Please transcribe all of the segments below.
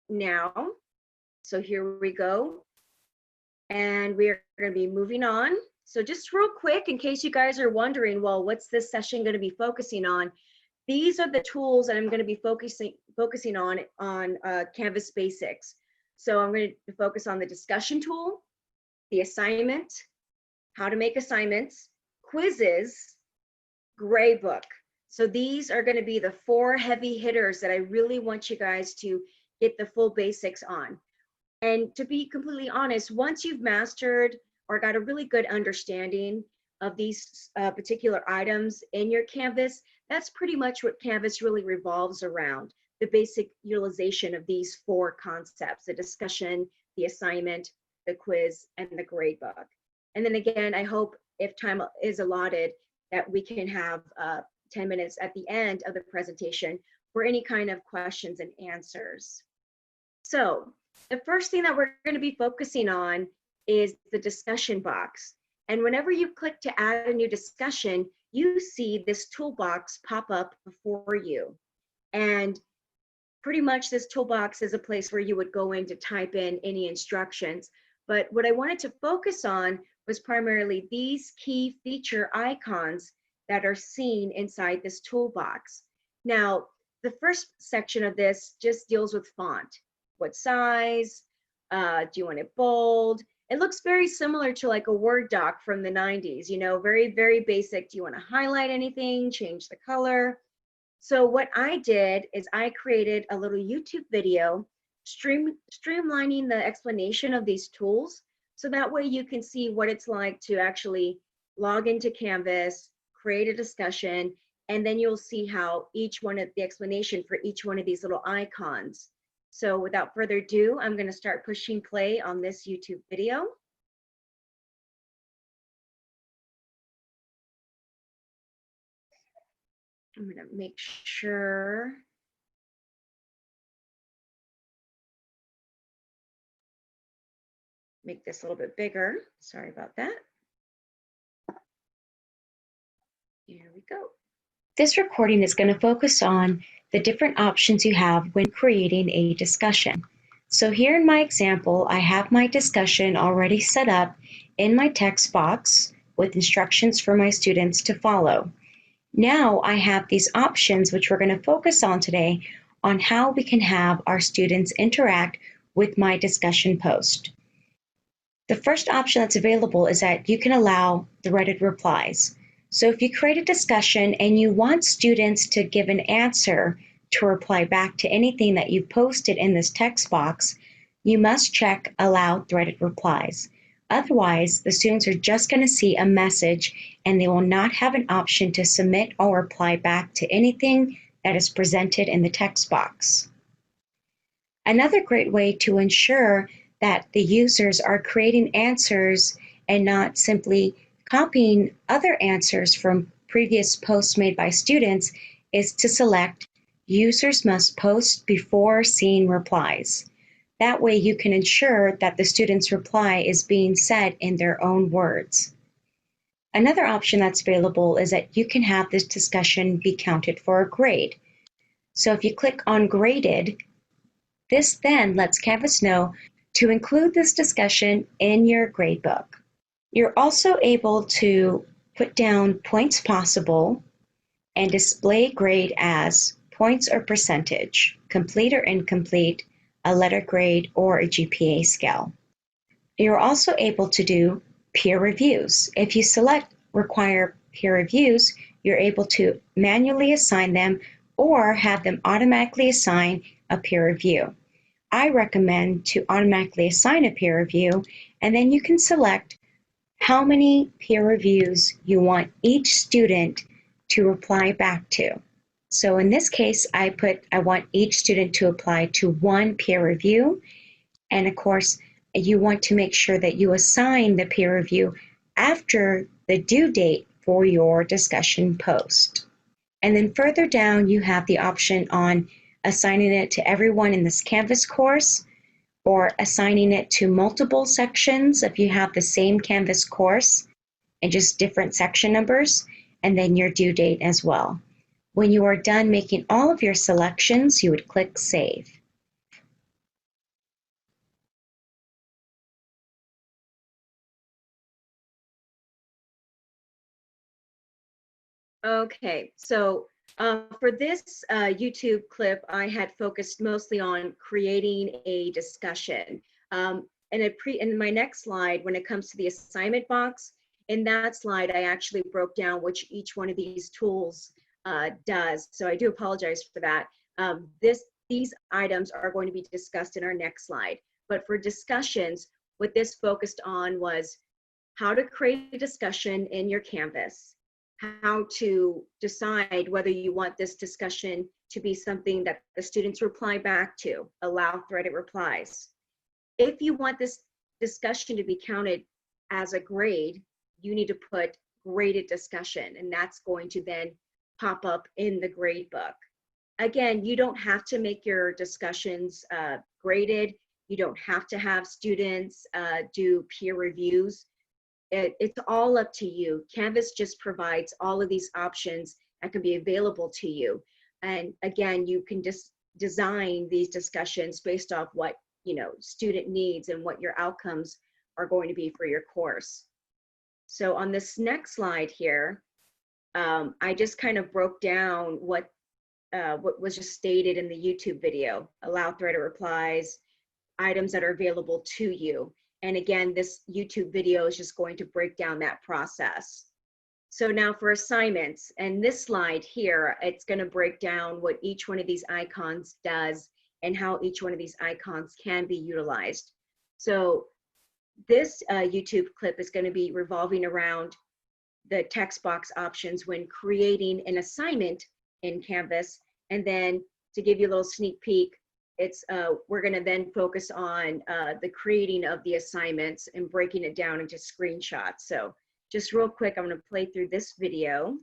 now. So here we go. And we're going to be moving on. So just real quick, in case you guys are wondering, well, what's this session going to be focusing on? These are the tools that I'm going to be focusing on Canvas Basics. So I'm going to focus on the discussion tool, the assignment, how to make assignments, quizzes, gradebook. So these are going to be the 4 heavy hitters that I really want you guys to get the full basics on. And to be completely honest, once you've mastered or got a really good understanding of these particular items in your Canvas, that's pretty much what Canvas really revolves around, the basic utilization of these 4 concepts: the discussion, the assignment, the quiz, and the gradebook. And then again, I hope if time is allotted that we can have 10 minutes at the end of the presentation for any kind of questions and answers. So the first thing that we're going to be focusing on is the discussion box. And whenever you click to add a new discussion, you see this toolbox pop up before you. And pretty much this toolbox is a place where you would go in to type in any instructions. But what I wanted to focus on was primarily these key feature icons that are seen inside this toolbox. Now, the first section of this just deals with font. What size? Do you want it bold? It looks very similar to like a Word doc from the 90s, you know, very, very basic. Do you want to highlight anything? Change the color? So what I did is I created a little YouTube video streamlining the explanation of these tools. So that way you can see what it's like to actually log into Canvas, create a discussion, and then you'll see how each one of the explanation for each one of these little icons. So without further ado, I'm going to start pushing play on this YouTube video. I'm going to make sure make this a little bit bigger. Sorry about that. Here we go. This recording is going to focus on the different options you have when creating a discussion. So here in my example, I have my discussion already set up in my text box with instructions for my students to follow. Now I have these options which we're going to focus on today on how we can have our students interact with my discussion post. The first option that's available is that you can allow threaded replies. So if you create a discussion and you want students to give an answer to reply back to anything that you've posted in this text box, you must check Allow Threaded Replies. Otherwise, the students are just going to see a message and they will not have an option to submit or reply back to anything that is presented in the text box. Another great way to ensure that the users are creating answers and not simply copying other answers from previous posts made by students is to select Users must post before seeing replies. That way you can ensure that the student's reply is being said in their own words. Another option that's available is that you can have this discussion be counted for a grade. So if you click on Graded, this then lets Canvas know to include this discussion in your gradebook. You're also able to put down points possible and display grade as points or percentage, complete or incomplete, a letter grade, or a GPA scale. You're also able to do peer reviews. If you select Require Peer Reviews, you're able to manually assign them or have them automatically assign a peer review. I recommend to automatically assign a peer review, and then you can select how many peer reviews you want each student to reply back to. So in this case, I want each student to apply to 1 peer review. And of course, you want to make sure that you assign the peer review after the due date for your discussion post. And then further down, you have the option on assigning it to everyone in this Canvas course, or assigning it to multiple sections if you have the same Canvas course and just different section numbers, and then your due date as well. When you are done making all of your selections, you would click Save. Okay, so for this YouTube clip, I had focused mostly on creating a discussion. In my next slide, when it comes to the assignment box, in that slide, I actually broke down which each one of these tools does. So I do apologize for that. These items are going to be discussed in our next slide. But for discussions, what this focused on was how to create a discussion in your Canvas, how to decide whether you want this discussion to be something that the students reply back to, allow threaded replies. If you want this discussion to be counted as a grade, you need to put graded discussion, and that's going to then pop up in the grade book. Again, you don't have to make your discussions graded. You don't have to have students do peer reviews. It's all up to you. Canvas just provides all of these options that can be available to you. And again, you can just design these discussions based off what student needs and what your outcomes are going to be for your course. So on this next slide here, I just kind of broke down what was just stated in the YouTube video: allow threaded replies, items that are available to you. And again, this YouTube video is just going to break down that process. So now for assignments, and this slide here, it's going to break down what each one of these icons does and how each one of these icons can be utilized. So this YouTube clip is going to be revolving around the text box options when creating an assignment in Canvas. And then to give you a little sneak peek, we're going to then focus on the creating of the assignments and breaking it down into screenshots. So just real quick, I'm going to play through this video.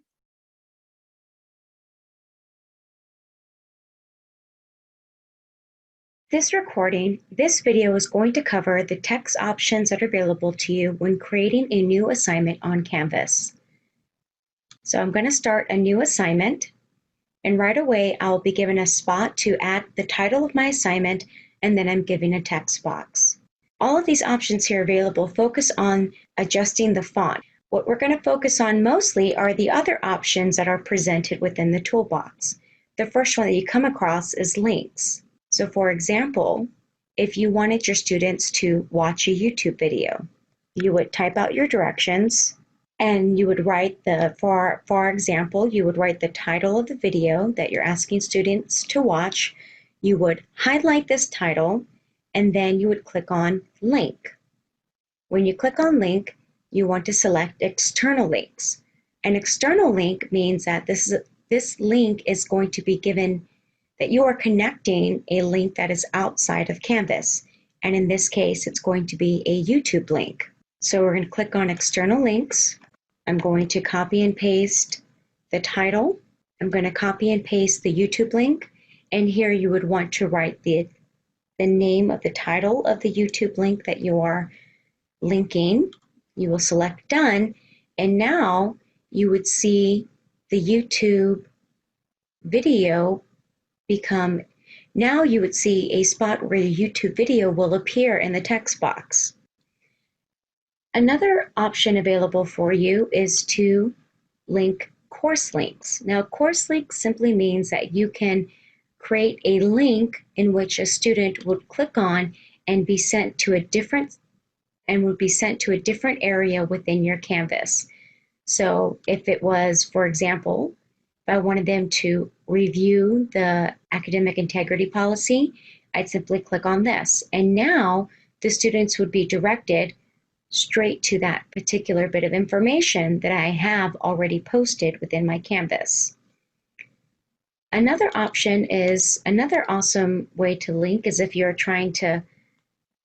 This video is going to cover the text options that are available to you when creating a new assignment on Canvas. So I'm going to start a new assignment, and right away I'll be given a spot to add the title of my assignment, and then I'm given a text box. All of these options here available focus on adjusting the font. What we're going to focus on mostly are the other options that are presented within the toolbox. The first one that you come across is links. So for example, if you wanted your students to watch a YouTube video, you would type out your directions, and you would write for our example, you would write the title of the video that you're asking students to watch. You would highlight this title, and then you would click on link. When you click on link, you want to select external links. An external link means that this link is going to be given, that you are connecting a link that is outside of Canvas. And in this case, it's going to be a YouTube link. So we're going to click on external links. I'm going to copy and paste the title. I'm going to copy and paste the YouTube link. And here you would want to write the name of the title of the YouTube link that you are linking. You will select done. And now you would see the YouTube video now you would see a spot where the YouTube video will appear in the text box. Another option available for you is to link course links. Now, course links simply means that you can create a link in which a student would click on and be sent to a different area within your Canvas. So if it was, for example, if I wanted them to review the academic integrity policy, I'd simply click on this. And now the students would be directed straight to that particular bit of information that I have already posted within my Canvas. Another awesome way to link is if you're trying to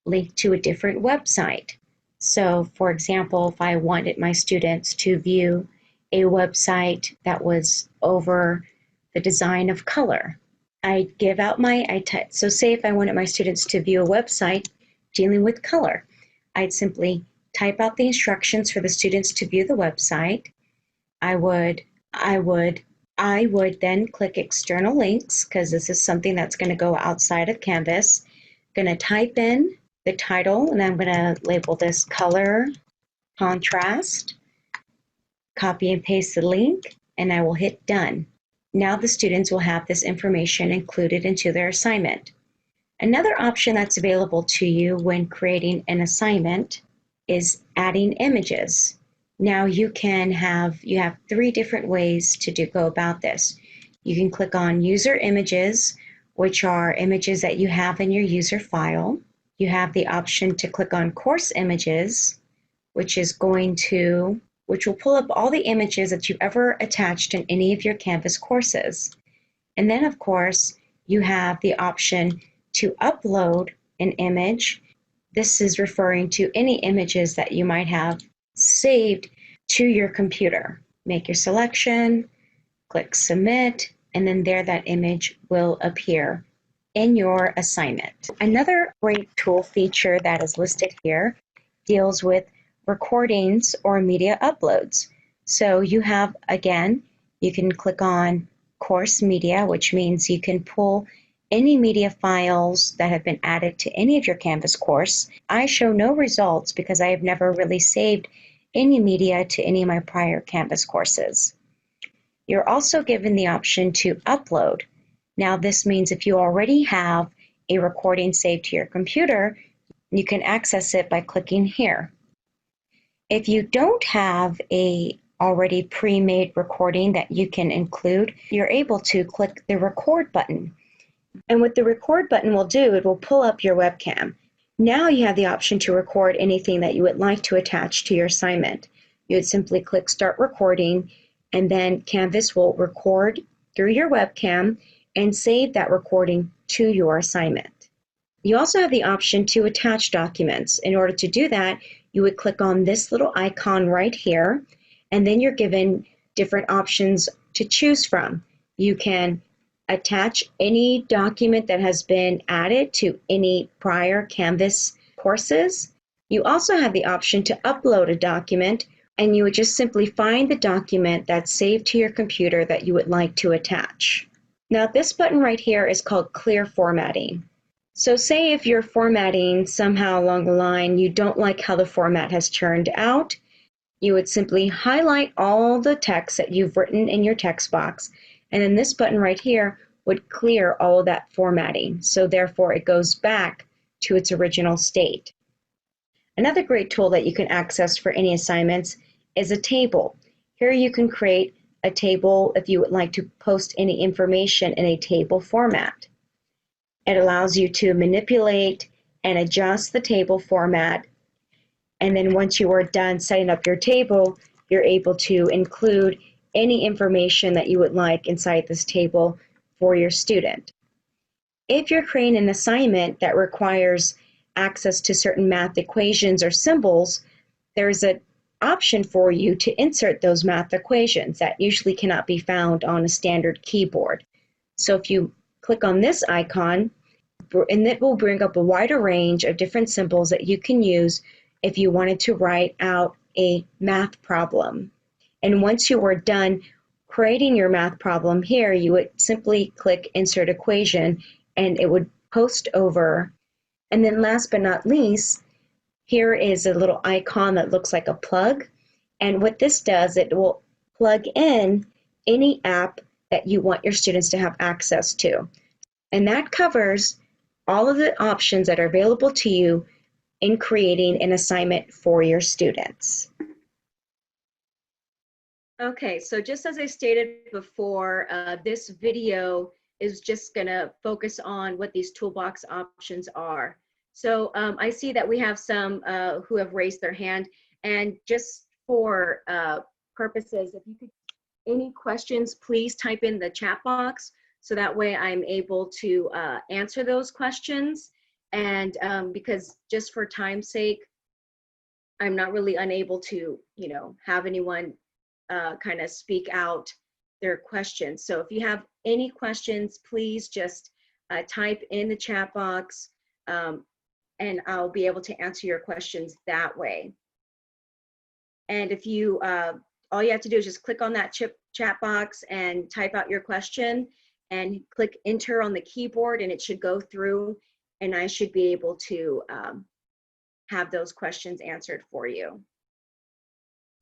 link to a different website. So for example, if I wanted my students to view a website that was over the design of color, I'd give out so say if I wanted my students to view a website dealing with color, I'd simply type out the instructions for the students to view the website. I would then click external links, because this is something that's going to go outside of Canvas. I'm going to type in the title, and I'm going to label this color contrast. Copy and paste the link, and I will hit done. Now the students will have this information included into their assignment. Another option that's available to you when creating an assignment is adding images. Now you have 3 different ways to go about this. You can click on user images, which are images that you have in your user file. You have the option to click on course images, which will pull up all the images that you've ever attached in any of your Canvas courses. And then of course, you have the option to upload an image. This is referring to any images that you might have saved to your computer. Make your selection, click submit, and then there that image will appear in your assignment. Another great tool feature that is listed here deals with recordings or media uploads. So you have, again, you can click on course media, which means you can pull any media files that have been added to any of your Canvas course. I show no results because I have never really saved any media to any of my prior Canvas courses. You're also given the option to upload. Now this means if you already have a recording saved to your computer, you can access it by clicking here. If you don't have a already pre-made recording that you can include, you're able to click the record button. And what the record button will do, it will pull up your webcam. Now you have the option to record anything that you would like to attach to your assignment. You would simply click start recording, and then Canvas will record through your webcam and save that recording to your assignment. You also have the option to attach documents. In order to do that, you would click on this little icon right here, and then you're given different options to choose from. You can attach any document that has been added to any prior Canvas courses. You also have the option to upload a document, and you would just simply find the document that's saved to your computer that you would like to attach. Now this button right here is called clear formatting. So say if you're formatting somehow along the line, you don't like how the format has turned out, you would simply highlight all the text that you've written in your text box, and then this button right here would clear all of that formatting. So therefore it goes back to its original state. Another great tool that you can access for any assignments is a table. Here you can create a table if you would like to post any information in a table format. It allows you to manipulate and adjust the table format, and then once you are done setting up your table, you're able to include any information that you would like inside this table for your student. If you're creating an assignment that requires access to certain math equations or symbols, there's an option for you to insert those math equations that usually cannot be found on a standard keyboard. So if you click on this icon, and it will bring up a wider range of different symbols that you can use if you wanted to write out a math problem. And once you were done creating your math problem here, you would simply click Insert Equation, and it would post over. And then last but not least, here is a little icon that looks like a plug. And what this does, it will plug in any app that you want your students to have access to. And that covers all of the options that are available to you in creating an assignment for your students. Okay, so just as I stated before, this video is just going to focus on what these toolbox options are. So I see that we have some who have raised their hand, and just for purposes, if you could, any questions, please type in the chat box so that way I'm able to answer those questions. And because just for time's sake, I'm not really unable to, have anyone kind of speak out their questions. So if you have any questions, please just type in the chat box, and I'll be able to answer your questions that way. And if you, all you have to do is just click on that chat box and type out your question and click enter on the keyboard, and it should go through, and I should be able to have those questions answered for you.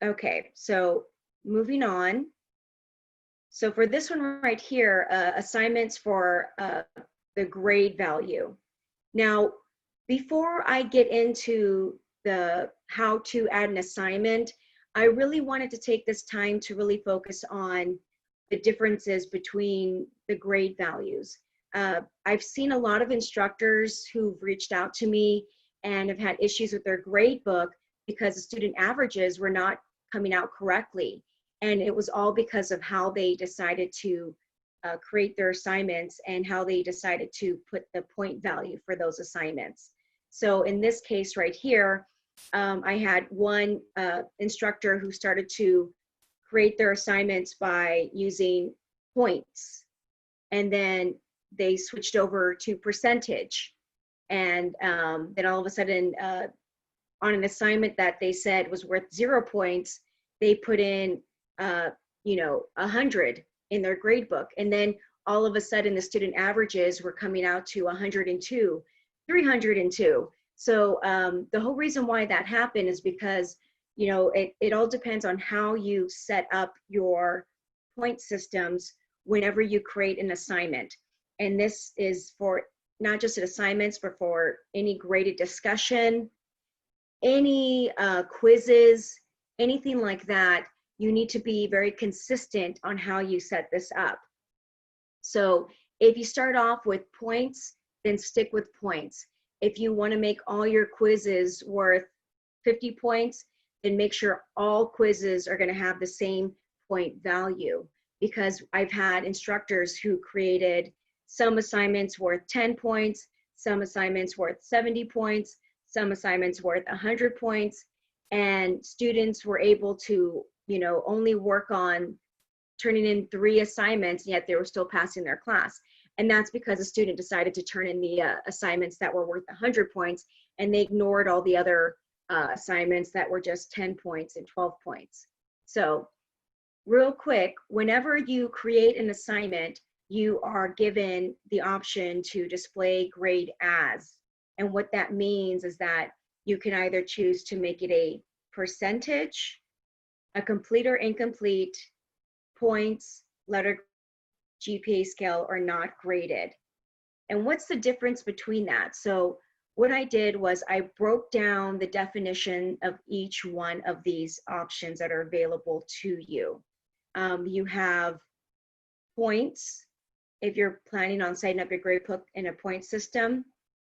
Okay, so moving on. So for this one right here, assignments for the grade value. Now, before I get into the how to add an assignment, I really wanted to take this time to really focus on the differences between the grade values. I've seen a lot of instructors who've reached out to me and have had issues with their grade book because the student averages were not coming out correctly. And it was all because of how they decided to create their assignments and how they decided to put the point value for those assignments. So in this case right here, I had one instructor who started to create their assignments by using points, and then they switched over to percentage. And then all of a sudden, on an assignment that they said was worth 0 points, they put in, 100 in their grade book. And then all of a sudden the student averages were coming out to 102, 302. So the whole reason why that happened is because, it all depends on how you set up your point systems whenever you create an assignment. And this is for not just assignments, but for any graded discussion, any quizzes, anything like that. You need to be very consistent on how you set this up. So if you start off with points, then stick with points. If you want to make all your quizzes worth 50 points, then make sure all quizzes are going to have the same point value. Because I've had instructors who created some assignments worth 10 points, some assignments worth 70 points, some assignments worth 100 points, and students were able to, only work on turning in 3 assignments, yet they were still passing their class. And that's because a student decided to turn in the assignments that were worth 100 points, and they ignored all the other assignments that were just 10 points and 12 points. So real quick, whenever you create an assignment, you are given the option to display grade as. And what that means is that you can either choose to make it a percentage, a complete or incomplete, points, letter, GPA scale, or not graded. And what's the difference between that? So what I did was I broke down the definition of each one of these options that are available to you. You have points, if you're planning on setting up your grade book in a point system.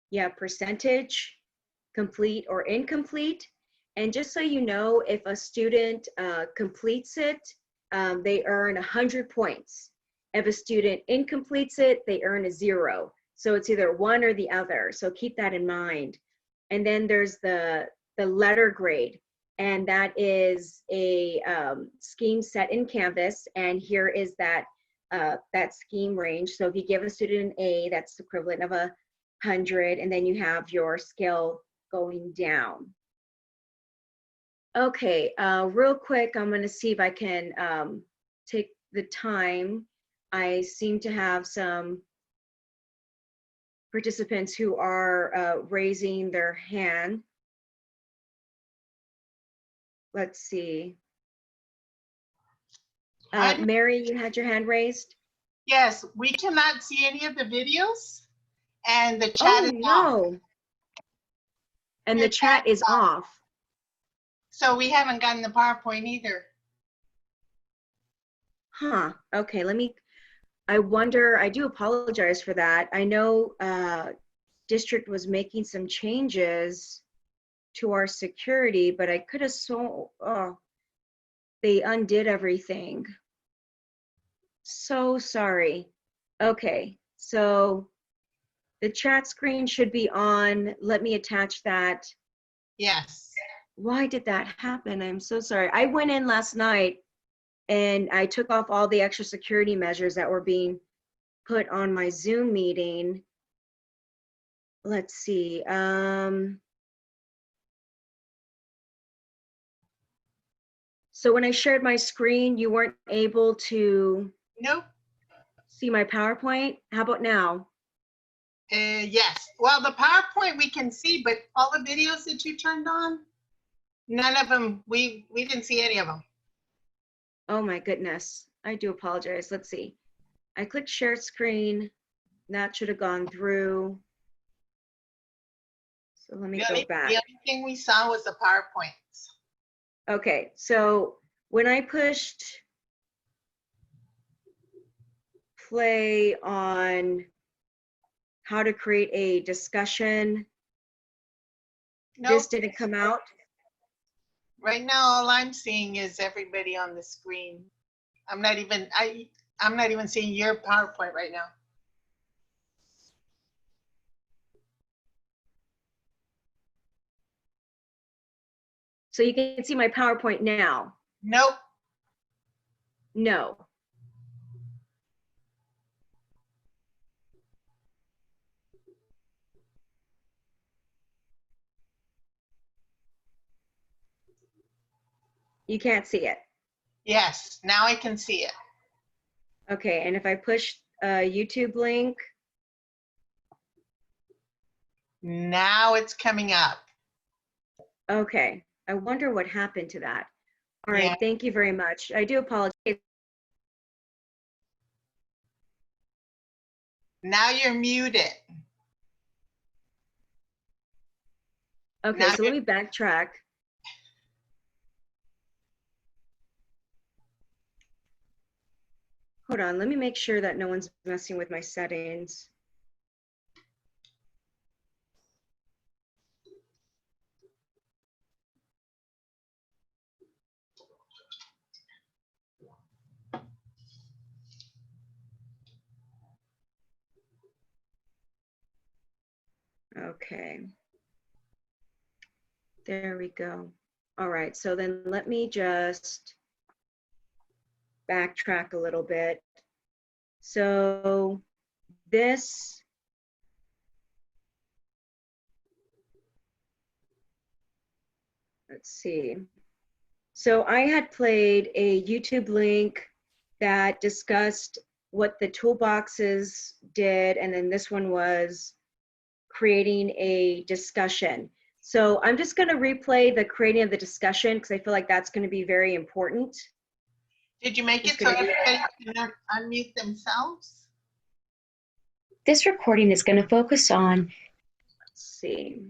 You have percentage, complete or incomplete. And just so you know, if a student completes it, they earn 100 points. If a student incompletes it, they earn a 0. So it's either one or the other. So keep that in mind. And then there's the letter grade. And that is a scheme set in Canvas. And here is that scheme range. So if you give a student an A, that's the equivalent of 100. And then you have your scale going down. Okay, real quick, I'm going to see if I can take the time. I seem to have some participants who are raising their hand. Let's see. Mary, you had your hand raised? Yes, we cannot see any of the videos, and the chat is off. And the chat is off. So we haven't gotten the PowerPoint either. Huh, okay, I wonder, I do apologize for that. I know district was making some changes to our security, but I could have they undid everything. So sorry. Okay, so the chat screen should be on. Let me attach that. Yes. Why did that happen? I'm so sorry. I went in last night and I took off all the extra security measures that were being put on my Zoom meeting. Let's see. So when I shared my screen, you weren't able to Nope. see my PowerPoint. How about now? Yes. Well, the PowerPoint we can see, but all the videos that you turned on, none of them, we didn't see any of them. Oh my goodness. I do apologize. Let's see. I clicked share screen. That should have gone through. So let me go back. The only thing we saw was the PowerPoints. Okay, so when I pushed play on how to create a discussion, this Nope. didn't come out. Right now, all I'm seeing is everybody on the screen. I'm not even seeing your PowerPoint right now. So you can see my PowerPoint now. Nope. No. You can't see it. Yes, now I can see it. Okay, and if I push a YouTube link, Now it's coming up. okay. I wonder what happened to that. All right, Yeah. thank you very much. I do apologize. Now you're muted. Okay, Now so let me backtrack. Hold on, let me make sure that no one's messing with my settings. Okay. There we go. All right, so then let me just backtrack a little bit. So this, let's see. So I had played a YouTube link that discussed what the toolboxes did, and then this one was creating a discussion. So I'm just going to replay the creating of the discussion because I feel like that's going to be very important. Did you make it so everybody can unmute themselves? This recording is going to focus on, Let's see.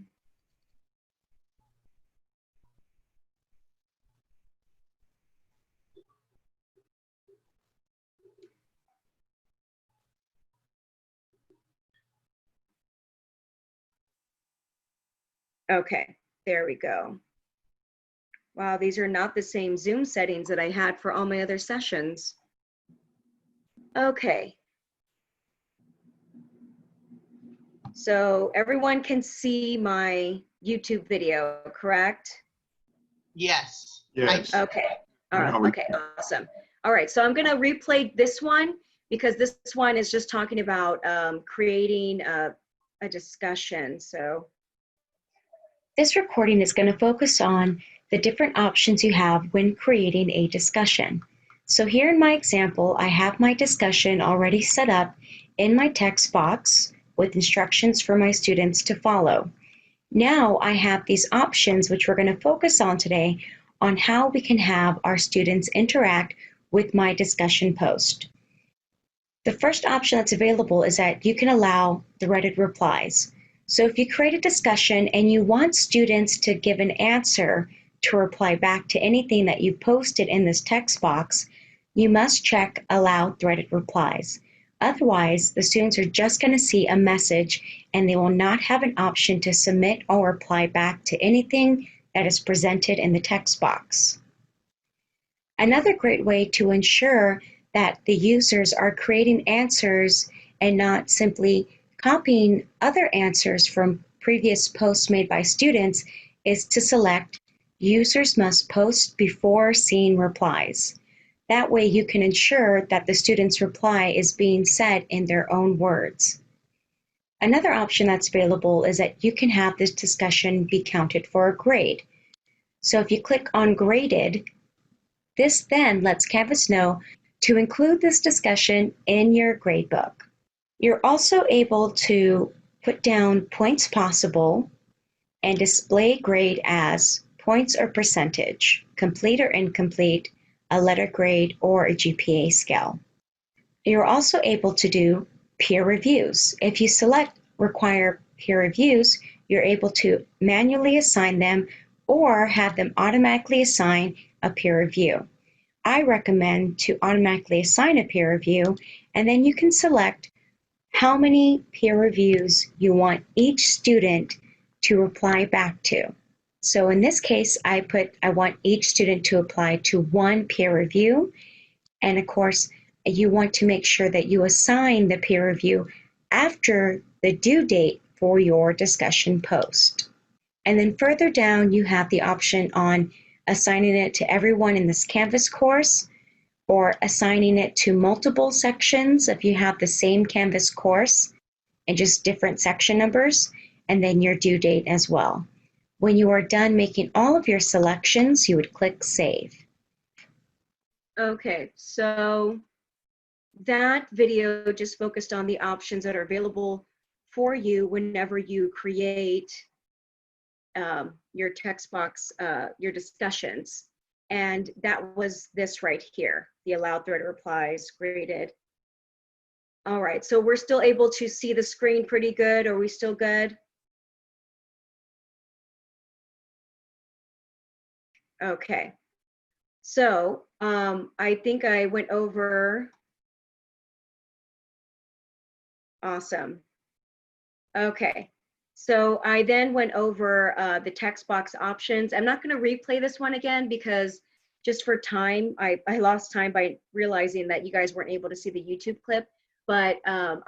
Okay, there we go. Wow, these are not the same Zoom settings that I had for all my other sessions. Okay. So everyone can see my YouTube video, correct? Yes. Yes. Okay. All right. Now we- Okay. Awesome. All right. So I'm going to replay this one because this one is just talking about creating a discussion. So this recording is going to focus on the different options you have when creating a discussion. So here in my example, I have my discussion already set up in my text box with instructions for my students to follow. Now I have these options, which we're going to focus on today, on how we can have our students interact with my discussion post. The first option that's available is that you can allow threaded replies. So if you create a discussion and you want students to give an answer to reply back to anything that you posted in this text box, you must check Allow Threaded Replies. Otherwise, the students are just going to see a message and they will not have an option to submit or reply back to anything that is presented in the text box. Another great way to ensure that the users are creating answers and not simply copying other answers from previous posts made by students is to select Users must post before seeing replies. That way you can ensure that the student's reply is being said in their own words. Another option that's available is that you can have this discussion be counted for a grade. So if you click on Graded, this then lets Canvas know to include this discussion in your gradebook. You're also able to put down points possible and display grade as points or percentage, complete or incomplete, a letter grade, or a GPA scale. You're also able to do peer reviews. If you select require peer reviews, you're able to manually assign them or have them automatically assign a peer review. I recommend to automatically assign a peer review, and then you can select how many peer reviews you want each student to reply back to. So in this case, I want each student to apply to one peer review. And of course, you want to make sure that you assign the peer review after the due date for your discussion post. And then further down, you have the option on assigning it to everyone in this Canvas course, or assigning it to multiple sections if you have the same Canvas course and just different section numbers, and then your due date as well. When you are done making all of your selections, you would click Save. Okay, so that video just focused on the options that are available for you whenever you create your text box, your discussions. And that was this right here, the allowed thread replies, graded. All right, so we're still able to see the screen pretty good. Are we still good? Okay, so I think I went over. Awesome. Okay, so I then went over the text box options. I'm not going to replay this one again because just for time, I lost time by realizing that you guys weren't able to see the YouTube clip, but I'm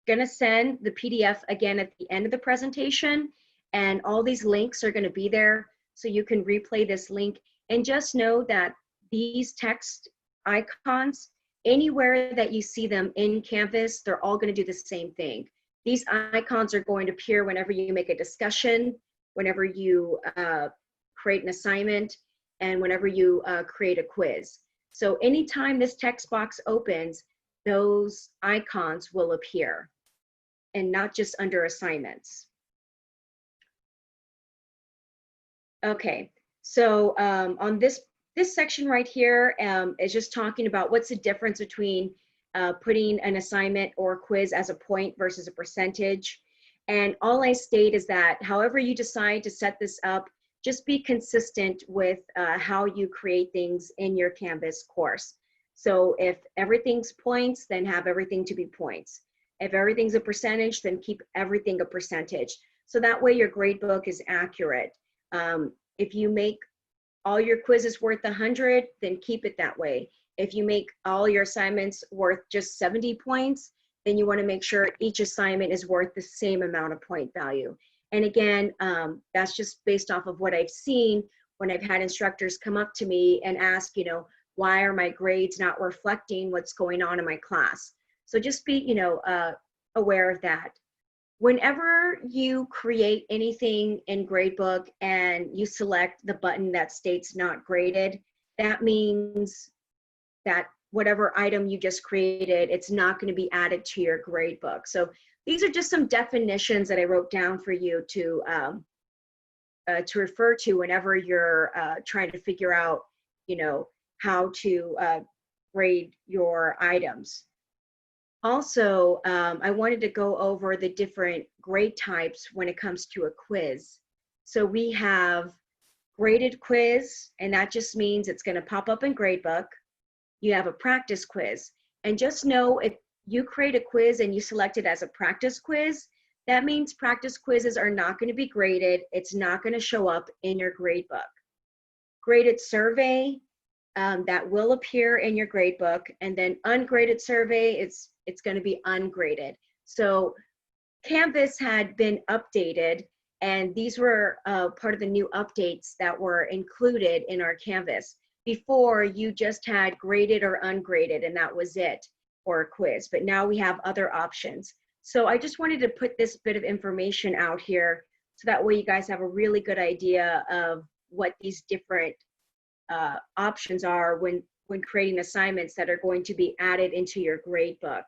going to send the PDF again at the end of the presentation, and all these links are going to be there so you can replay this link. And just know that these text icons, anywhere that you see them in Canvas, they're all going to do the same thing. These icons are going to appear whenever you make a discussion, whenever you create an assignment, and whenever you create a quiz. So anytime this text box opens, those icons will appear, and not just under assignments. Okay, so on this section right here is just talking about what's the difference between putting an assignment or quiz as a point versus a percentage. And all I state is that however you decide to set this up, just be consistent with how you create things in your Canvas course. So if everything's points, then have everything to be points. If everything's a percentage, then keep everything a percentage. So that way your gradebook is accurate. If you make all your quizzes worth 100, then keep it that way. If you make all your assignments worth just 70 points, then you want to make sure each assignment is worth the same amount of point value. And again, that's just based off of what I've seen when I've had instructors come up to me and ask, you know, why are my grades not reflecting what's going on in my class? So just be, you know, aware of that. Whenever you create anything in Gradebook and you select the button that states not graded, that means that whatever item you just created, it's not going to be added to your gradebook. So these are just some definitions that I wrote down for you to refer to whenever you're trying to figure out, you know, how to grade your items. Also, I wanted to go over the different grade types when it comes to a quiz. So we have graded quiz, and that just means it's going to pop up in Gradebook. You have a practice quiz, and just know if you create a quiz and you select it as a practice quiz, that means practice quizzes are not going to be graded. It's not going to show up in your Gradebook. Graded survey, that will appear in your Gradebook, and then ungraded survey, it's going to be ungraded. So Canvas had been updated, and these were part of the new updates that were included in our Canvas. Before, you just had graded or ungraded, and that was it for a quiz, but now we have other options. So I just wanted to put this bit of information out here so that way you guys have a really good idea of what these different options are when creating assignments that are going to be added into your Gradebook.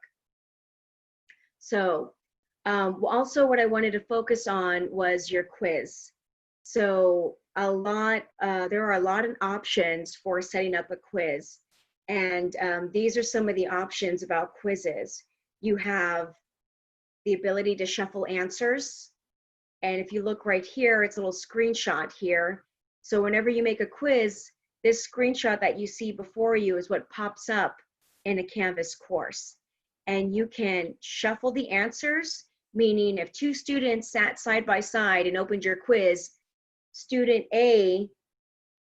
So also what I wanted to focus on was your quiz. So there are a lot of options for setting up a quiz. And these are some of the options about quizzes. You have the ability to shuffle answers. And if you look right here, it's a little screenshot here. So whenever you make a quiz, this screenshot that you see before you is what pops up in a Canvas course. And you can shuffle the answers, meaning if two students sat side by side and opened your quiz, student A,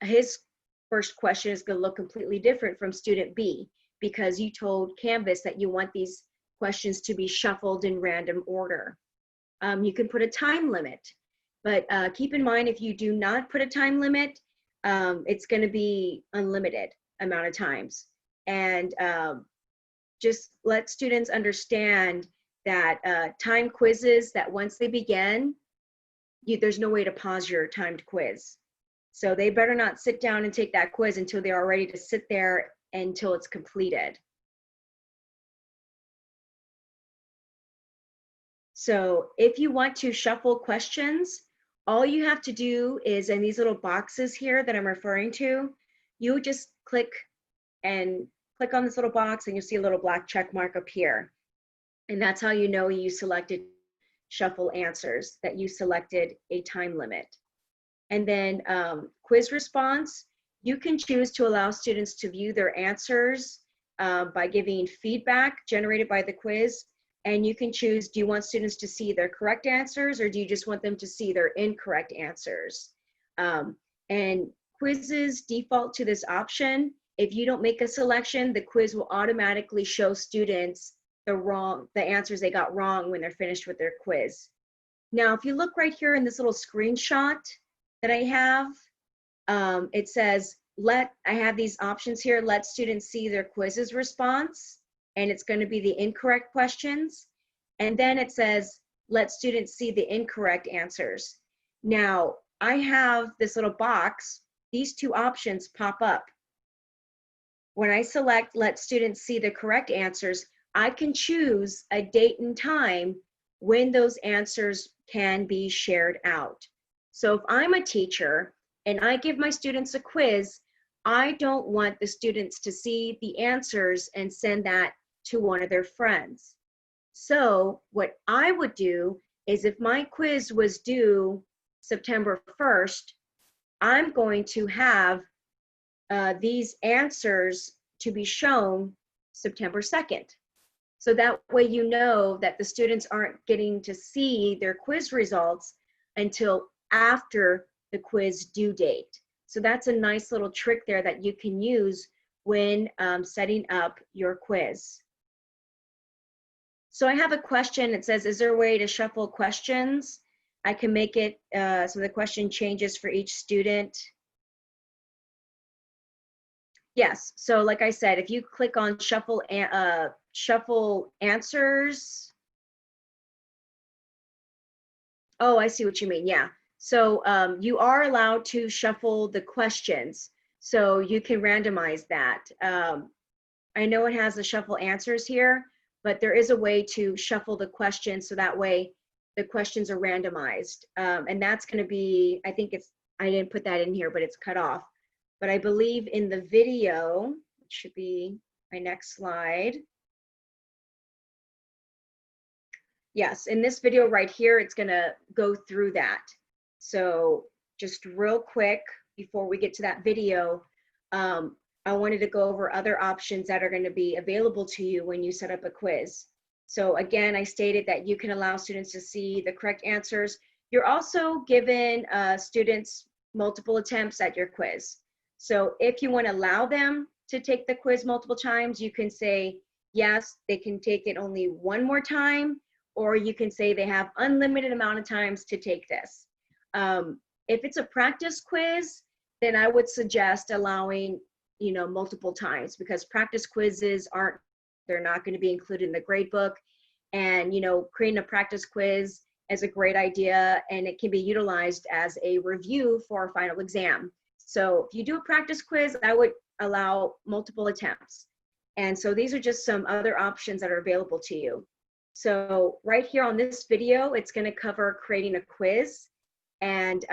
his first question is going to look completely different from student B, because you told Canvas that you want these questions to be shuffled in random order. You can put a time limit, but keep in mind, if you do not put a time limit, it's going to be unlimited amount of times. And just let students understand that time quizzes, that once they begin, there's no way to pause your timed quiz. So they better not sit down and take that quiz until they are ready to sit there until it's completed. So if you want to shuffle questions, all you have to do is in these little boxes here that I'm referring to, you just click on this little box and you'll see a little black check mark up here. And that's how you know you selected shuffle answers, that you selected a time limit. And then quiz response, you can choose to allow students to view their answers by giving feedback generated by the quiz. And you can choose, do you want students to see their correct answers, or do you just want them to see their incorrect answers? And quizzes default to this option. If you don't make a selection, the quiz will automatically show students the answers they got wrong when they're finished with their quiz. Now, if you look right here in this little screenshot that I have, it says, I have these options here, let students see their quizzes response, and it's going to be the incorrect questions. And then it says, let students see the incorrect answers. Now, I have this little box, these two options pop up. When I select let students see the correct answers, I can choose a date and time when those answers can be shared out. So if I'm a teacher and I give my students a quiz, I don't want the students to see the answers and send that to one of their friends. So what I would do is, if my quiz was due September 1st, I'm going to have these answers to be shown September 2nd. So that way you know that the students aren't getting to see their quiz results until after the quiz due date. So that's a nice little trick there that you can use when setting up your quiz. So I have a question. It says, is there a way to shuffle questions? I can make it so the question changes for each student. Yes, so like I said, if you click on shuffle answers. Oh, I see what you mean, yeah. So you are allowed to shuffle the questions, so you can randomize that. I know it has the shuffle answers here, but there is a way to shuffle the questions so that way the questions are randomized. And that's going to be, I didn't put that in here, but it's cut off. But I believe in the video, it should be my next slide. Yes, in this video right here, it's going to go through that. So just real quick, before we get to that video, I wanted to go over other options that are going to be available to you when you set up a quiz. So again, I stated that you can allow students to see the correct answers. You're also given students multiple attempts at your quiz. So if you want to allow them to take the quiz multiple times, you can say, yes, they can take it only one more time, or you can say they have unlimited amount of times to take this. If it's a practice quiz, then I would suggest allowing multiple times, because practice quizzes they're not going to be included in the grade book. And creating a practice quiz is a great idea, and it can be utilized as a review for a final exam. So if you do a practice quiz, I would allow multiple attempts. And so these are just some other options that are available to you. So right here on this video, it's going to cover creating a quiz. And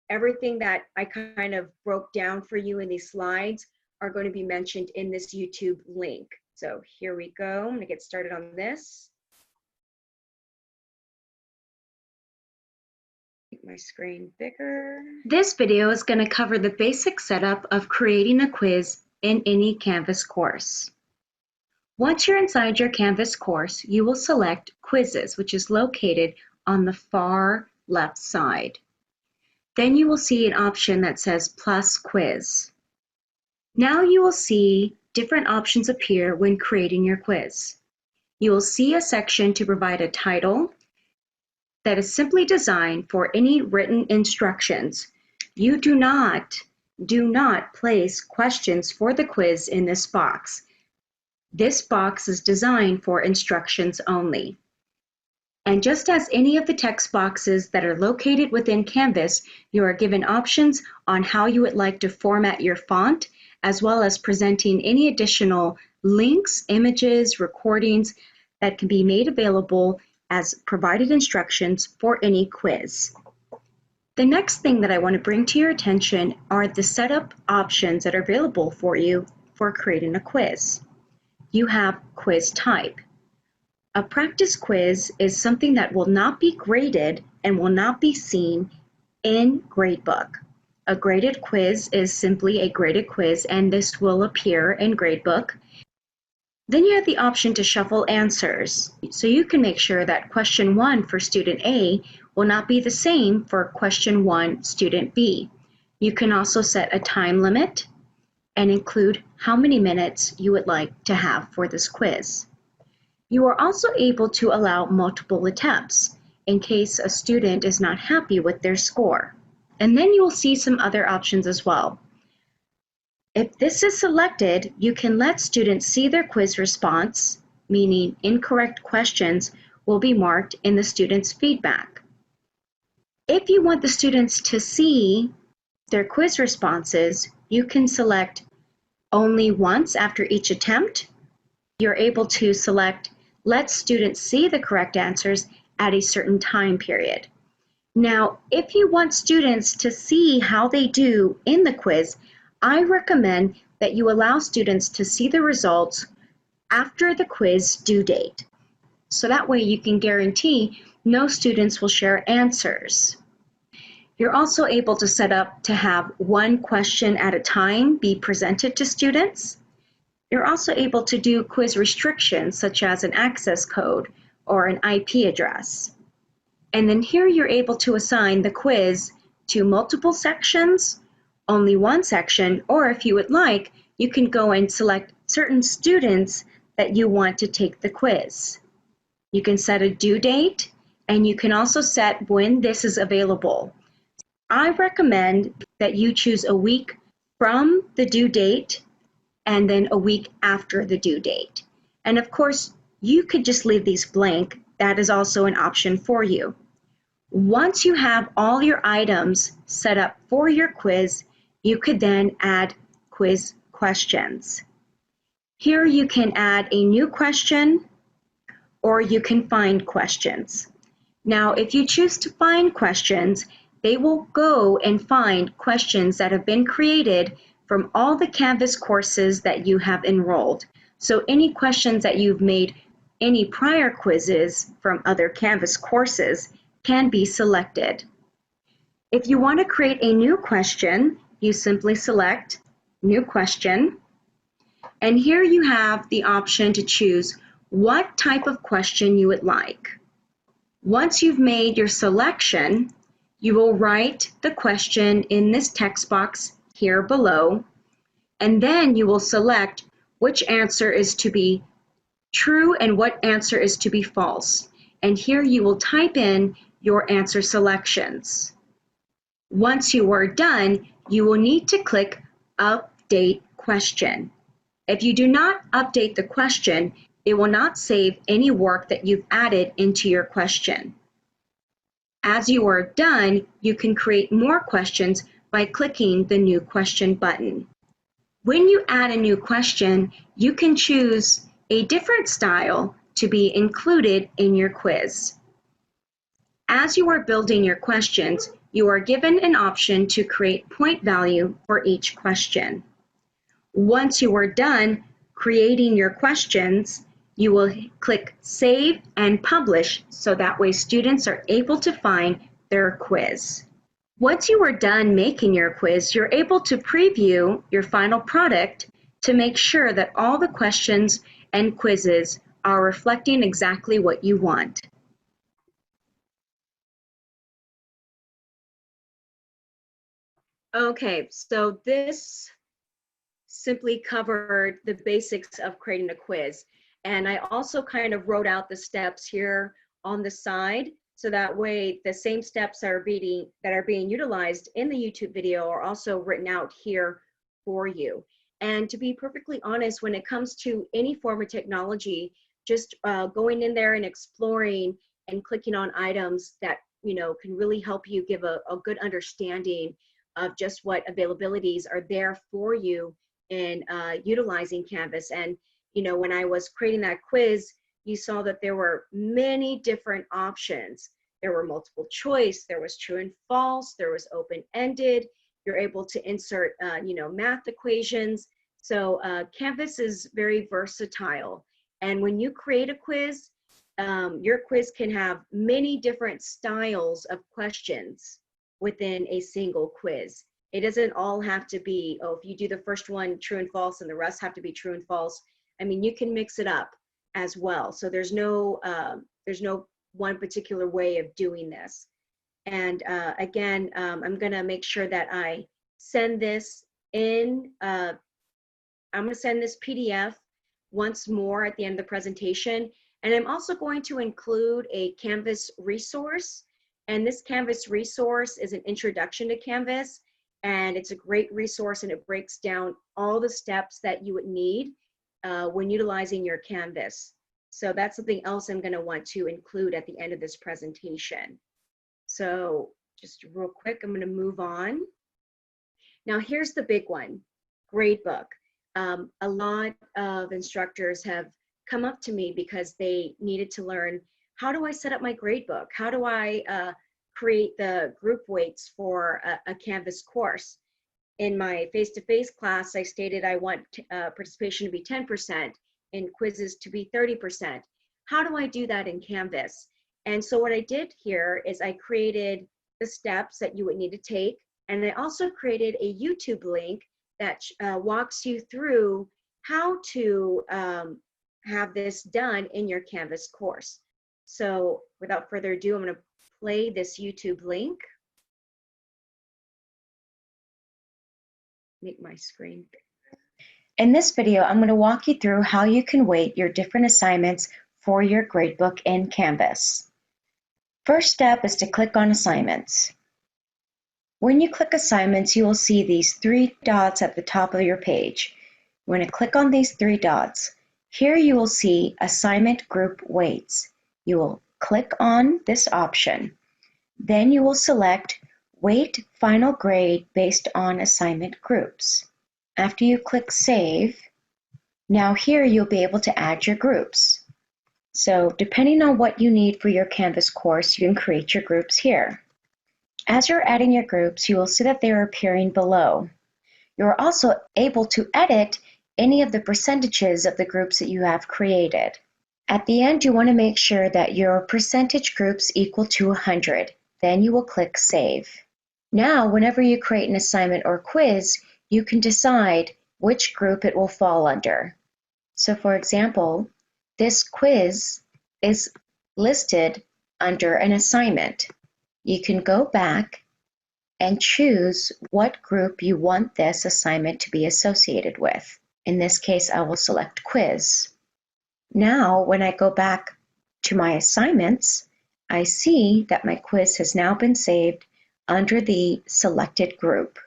everything that I kind of broke down for you in these slides are going to be mentioned in this YouTube link. So here we go. I'm going to get started on this. Make my screen bigger. This video is going to cover the basic setup of creating a quiz in any Canvas course. Once you're inside your Canvas course, you will select Quizzes, which is located on the far left side. Then you will see an option that says Plus Quiz. Now you will see different options appear when creating your quiz. You will see a section to provide a title that is simply designed for any written instructions. You do not place questions for the quiz in this box. This box is designed for instructions only. And just as any of the text boxes that are located within Canvas, you are given options on how you would like to format your font, as well as presenting any additional links, images, recordings that can be made available as provided instructions for any quiz. The next thing that I want to bring to your attention are the setup options that are available for you for creating a quiz. You have quiz type. A practice quiz is something that will not be graded and will not be seen in Gradebook. A graded quiz is simply a graded quiz, and this will appear in Gradebook. Then you have the option to shuffle answers, so you can make sure that question 1 for student A will not be the same for question 1 student B. You can also set a time limit and include how many minutes you would like to have for this quiz. You are also able to allow multiple attempts in case a student is not happy with their score. And then you will see some other options as well. If this is selected, you can let students see their quiz response, meaning incorrect questions will be marked in the student's feedback. If you want the students to see their quiz responses, you can select only once after each attempt. You're able to select let students see the correct answers at a certain time period. Now, if you want students to see how they do in the quiz, I recommend that you allow students to see the results after the quiz due date. So that way you can guarantee no students will share answers. You're also able to set up to have one question at a time be presented to students. You're also able to do quiz restrictions such as an access code or an IP address. And then here you're able to assign the quiz to multiple sections, only one section, or if you would like, you can go and select certain students that you want to take the quiz. You can set a due date, and you can also set when this is available. I recommend that you choose a week from the due date and then a week after the due date. And of course, you could just leave these blank. That is also an option for you. Once you have all your items set up for your quiz, you could then add quiz questions. Here you can add a new question or you can find questions. Now, if you choose to find questions, they will go and find questions that have been created from all the Canvas courses that you have enrolled. So any questions that you've made any prior quizzes from other Canvas courses can be selected. If you want to create a new question, you simply select New Question. And here you have the option to choose what type of question you would like. Once you've made your selection, you will write the question in this text box here below, and then you will select which answer is to be true and what answer is to be false. And here you will type in your answer selections. Once you are done, you will need to click Update Question. If you do not update the question, it will not save any work that you've added into your question. As you are done, you can create more questions by clicking the New Question button. When you add a new question, you can choose a different style to be included in your quiz. As you are building your questions, you are given an option to create point value for each question. Once you are done creating your questions, you will click Save and Publish, so that way students are able to find their quiz. Once you are done making your quiz, you're able to preview your final product to make sure that all the questions and quizzes are reflecting exactly what you want. Okay, so this simply covered the basics of creating a quiz. And I also kind of wrote out the steps here on the side, so that way the same steps that are being utilized in the YouTube video are also written out here for you. And to be perfectly honest, when it comes to any form of technology, just going in there and exploring and clicking on items that can really help you give a good understanding of just what availabilities are there for you in utilizing Canvas. And when I was creating that quiz, you saw that there were many different options. There were multiple choice, there was true and false, there was open-ended. You're able to insert math equations. So Canvas is very versatile. And when you create a quiz, your quiz can have many different styles of questions within a single quiz. It doesn't all have to be, oh, if you do the first one true and false and the rest have to be true and false. I mean, you can mix it up as well. So there's no one particular way of doing this. And again, I'm gonna make sure that I send this in, I'm gonna send this PDF once more at the end of the presentation. And I'm also going to include a Canvas resource. And this Canvas resource is an introduction to Canvas. And it's a great resource, and it breaks down all the steps that you would need when utilizing your Canvas. So that's something else I'm going to want to include at the end of this presentation. So just real quick, I'm going to move on. Now here's the big one, gradebook. A lot of instructors have come up to me because they needed to learn, how do I set up my gradebook? How do I create the group weights for a Canvas course? In my face-to-face class, I stated I want participation to be 10% and quizzes to be 30%. How do I do that in Canvas? And so what I did here is I created the steps that you would need to take, and I also created a YouTube link that walks you through how to have this done in your Canvas course. So without further ado, I'm going to play this YouTube link. Make my screen bigger. In this video, I'm going to walk you through how you can weight your different assignments for your gradebook in Canvas. First step is to click on Assignments. When you click Assignments, you will see these three dots at the top of your page. You want to click on these three dots. Here you will see Assignment Group Weights. You will click on this option. Then you will select Weight Final Grade based on assignment groups. After you click Save, now here you'll be able to add your groups. So depending on what you need for your Canvas course, you can create your groups here. As you're adding your groups, you will see that they are appearing below. You're also able to edit any of the percentages of the groups that you have created. At the end, you want to make sure that your percentage groups equal to 100. Then you will click Save. Now, whenever you create an assignment or quiz, you can decide which group it will fall under. So for example, this quiz is listed under an assignment. You can go back and choose what group you want this assignment to be associated with. In this case, I will select quiz. Now, when I go back to my assignments, I see that my quiz has now been saved under the selected group.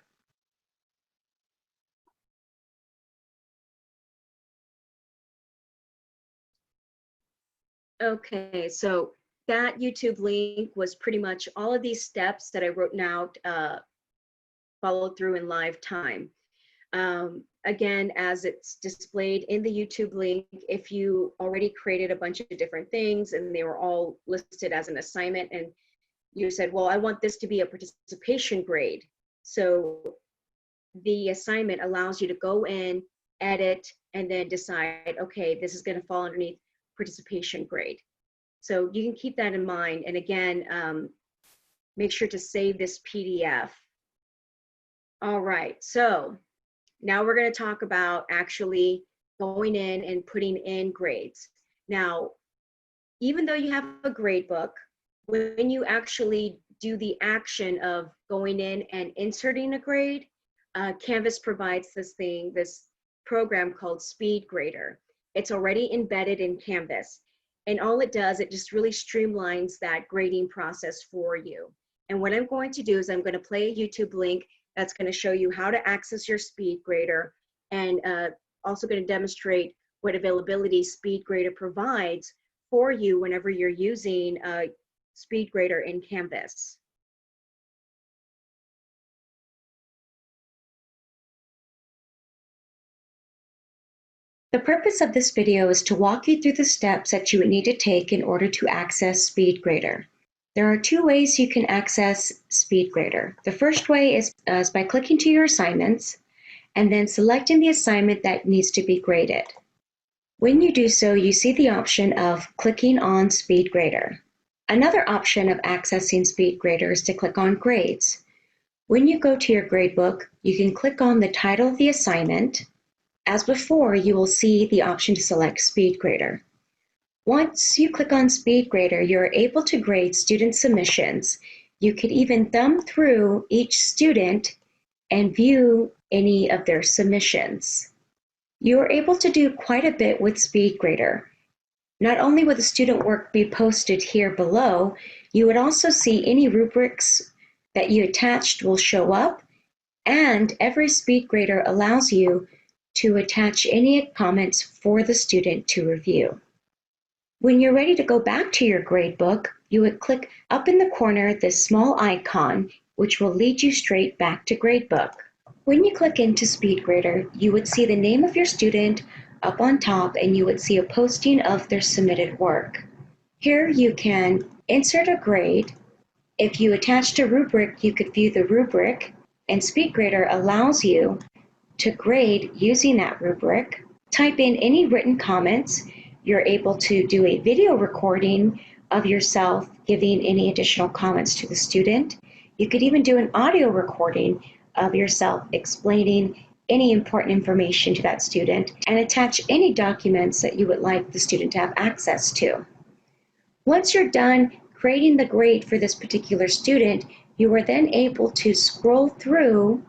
Okay, so that YouTube link was pretty much all of these steps that I wrote out, followed through in live time. Again, as it's displayed in the YouTube link, if you already created a bunch of different things and they were all listed as an assignment and you said, well, I want this to be a participation grade. So the assignment allows you to go in, edit, and then decide, okay, this is going to fall underneath participation grade. So you can keep that in mind. And again, make sure to save this PDF. All right, so now we're going to talk about actually going in and putting in grades. Now, even though you have a grade book, when you actually do the action of going in and inserting a grade, Canvas provides this program called Speed Grader. It's already embedded in Canvas. And all it does, it just really streamlines that grading process for you. And what I'm going to do is I'm going to play a YouTube link that's going to show you how to access your Speed Grader, and also going to demonstrate what availability Speed Grader provides for you whenever you're using Speed Grader in Canvas. The purpose of this video is to walk you through the steps that you would need to take in order to access Speed Grader. There are two ways you can access Speed Grader. The first way is by clicking to your assignments and then selecting the assignment that needs to be graded. When you do so, you see the option of clicking on Speed Grader. Another option of accessing Speed Grader is to click on Grades. When you go to your gradebook, you can click on the title of the assignment. As before, you will see the option to select Speed Grader. Once you click on Speed Grader, you're able to grade student submissions. You could even thumb through each student and view any of their submissions. You are able to do quite a bit with Speed Grader. Not only will the student work be posted here below, you would also see any rubrics that you attached will show up, and every Speed Grader allows you to attach any comments for the student to review. When you're ready to go back to your gradebook, you would click up in the corner this small icon, which will lead you straight back to gradebook. When you click into Speed Grader, you would see the name of your student up on top, and you would see a posting of their submitted work. Here you can insert a grade. If you attached a rubric, you could view the rubric, and Speed Grader allows you to grade using that rubric. Type in any written comments. You're able to do a video recording of yourself giving any additional comments to the student. You could even do an audio recording of yourself explaining any important information to that student, and attach any documents that you would like the student to have access to. Once you're done creating the grade for this particular student, you are then able to scroll through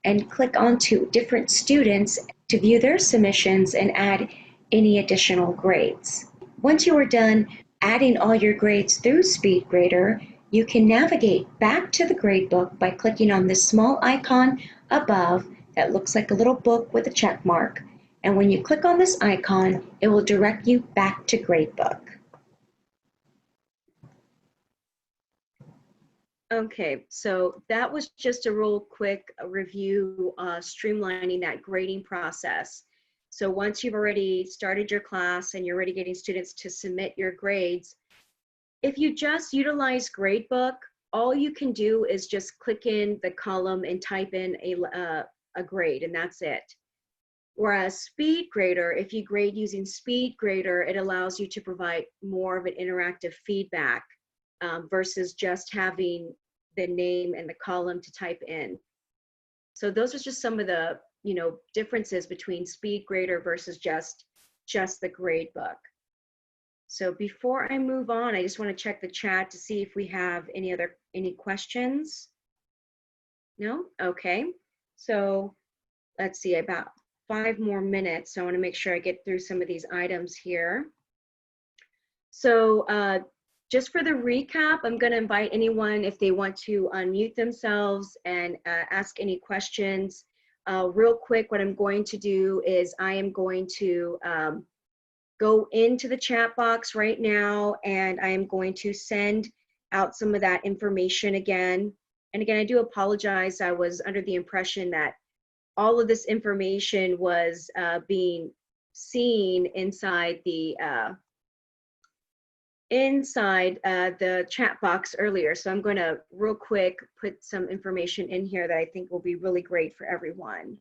and click onto different students to view their submissions and add any additional grades. Once you are done adding all your grades through Speed Grader, you can navigate back to the gradebook by clicking on this small icon above that looks like a little book with a check mark. And when you click on this icon, it will direct you back to gradebook. Okay, so that was just a real quick review, streamlining that grading process. So once you've already started your class and you're already getting students to submit your grades, if you just utilize Gradebook, all you can do is just click in the column and type in a grade, and that's it. Whereas Speed Grader, if you grade using Speed Grader, it allows you to provide more of an interactive feedback versus just having the name and the column to type in. So those are just some of the differences between Speed Grader versus just the gradebook. So before I move on, I just want to check the chat to see if we have any questions. No? Okay. So let's see, about 5 more minutes. So I want to make sure I get through some of these items here. So just for the recap, I'm going to invite anyone if they want to unmute themselves and ask any questions. Real quick, what I'm going to do is I am going to go into the chat box right now, and I am going to send out some of that information again. And again, I do apologize. I was under the impression that all of this information was being seen inside the inside the chat box earlier. So I'm going to real quick put some information in here that I think will be really great for everyone.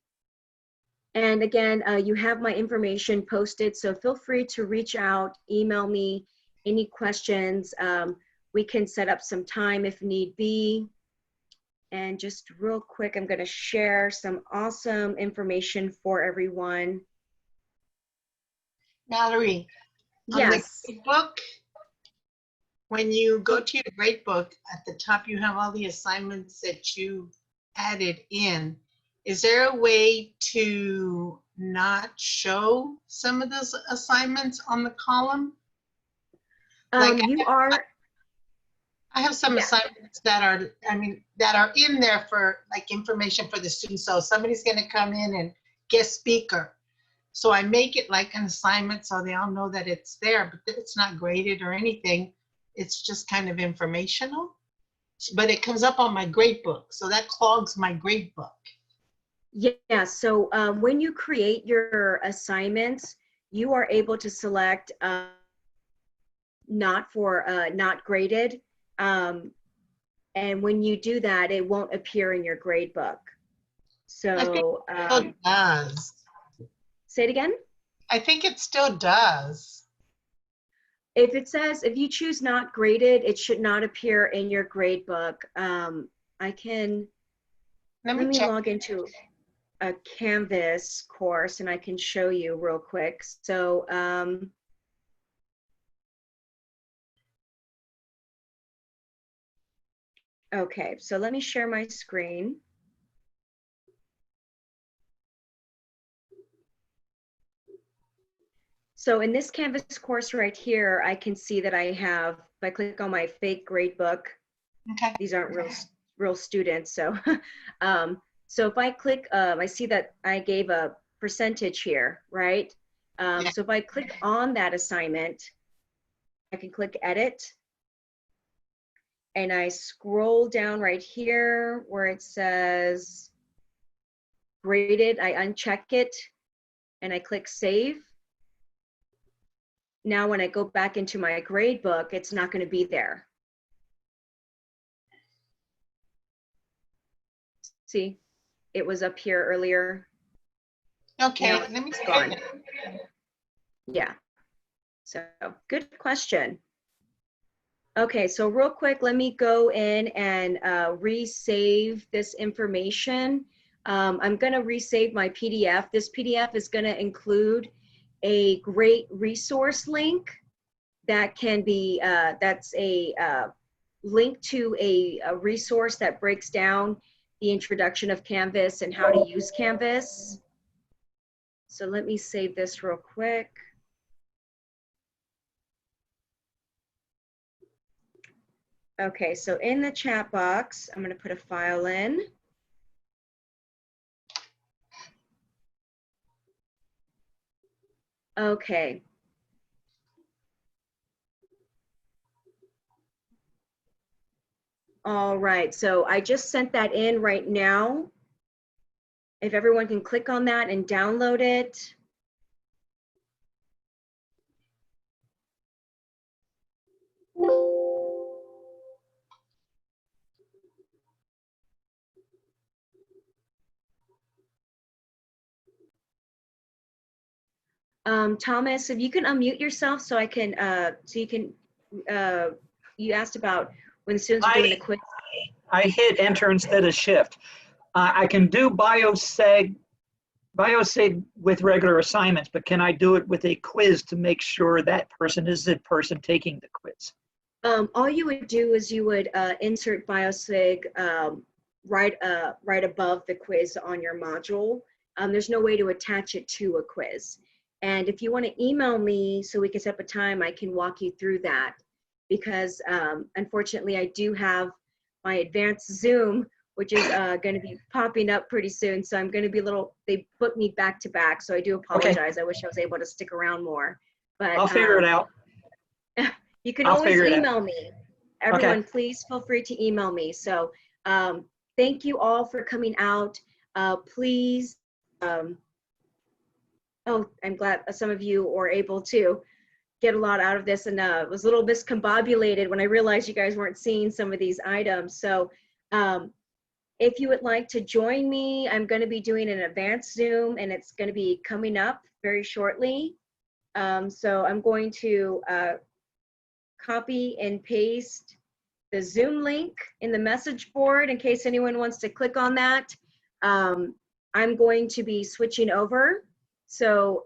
And again, you have my information posted, so feel free to reach out, email me any questions. We can set up some time if need be. And just real quick, I'm going to share some awesome information for everyone. Mallory, on the Yes. grade book, when you go to your grade book, at the top you have all the assignments that you added in. Is there a way to not show some of those assignments on the column? Like You are. I have some Yeah. assignments that are, that are in there for like information for the students. So somebody's going to come in and guest speaker. So I make it like an assignment so they all know that it's there, but it's not graded or anything. It's just kind of informational, but it comes up on my grade book. So that clogs my grade book. Yeah, so when you create your assignments, you are able to select not graded. And when you do that, it won't appear in your grade book. So it still does. say it again. I think it still does. If you choose not graded, it should not appear in your grade book. Let me check. log into a Canvas course and I can show you real quick. So okay, so let me share my screen. So in this Canvas course right here, I can see that I have, if I click on my fake grade book, Okay. these aren't real students. So, so if I click, I see that I gave a percentage here, right? Yeah. So if I click on that assignment, I can click edit. And I scroll down right here where it says graded, I uncheck it and I click save. Now when I go back into my grade book, it's not going to be there. See, it was up here earlier. Okay, Now let me it's see. gone. Yeah, so good question. Okay, so real quick, let me go in and resave this information. I'm going to resave my PDF. This PDF is going to include a great resource link that can be, that's a link to a resource that breaks down the introduction of Canvas and how to use Canvas. So let me save this real quick. Okay, so in the chat box, I'm going to put a file in. Okay. All right, so I just sent that in right now. If everyone can click on that and download it. Thomas, if you can unmute yourself so I can, you asked about when the students are doing a quiz. I hit enter instead of shift. I can do bioseg with regular assignments, but can I do it with a quiz to make sure that person is the person taking the quiz? All you would do is you would insert bioseg right above the quiz on your module. There's no way to attach it to a quiz. And if you want to email me so we can set up a time, I can walk you through that. Because unfortunately, I do have my advanced Zoom, which is going to be popping up pretty soon. So I'm going to be they booked me back to back. So I do apologize. Okay. I wish I was able to stick around more. But I'll figure it out. You can always email me. Everyone, okay. Please feel free to email me. So thank you all for coming out. Please, oh, I'm glad some of you are able to get a lot out of this, and was a little discombobulated when I realized you guys weren't seeing some of these items. So if you would like to join me, I'm going to be doing an advanced Zoom, and it's going to be coming up very shortly. So I'm going to copy and paste the Zoom link in the message board in case anyone wants to click on that. I'm going to be switching over. So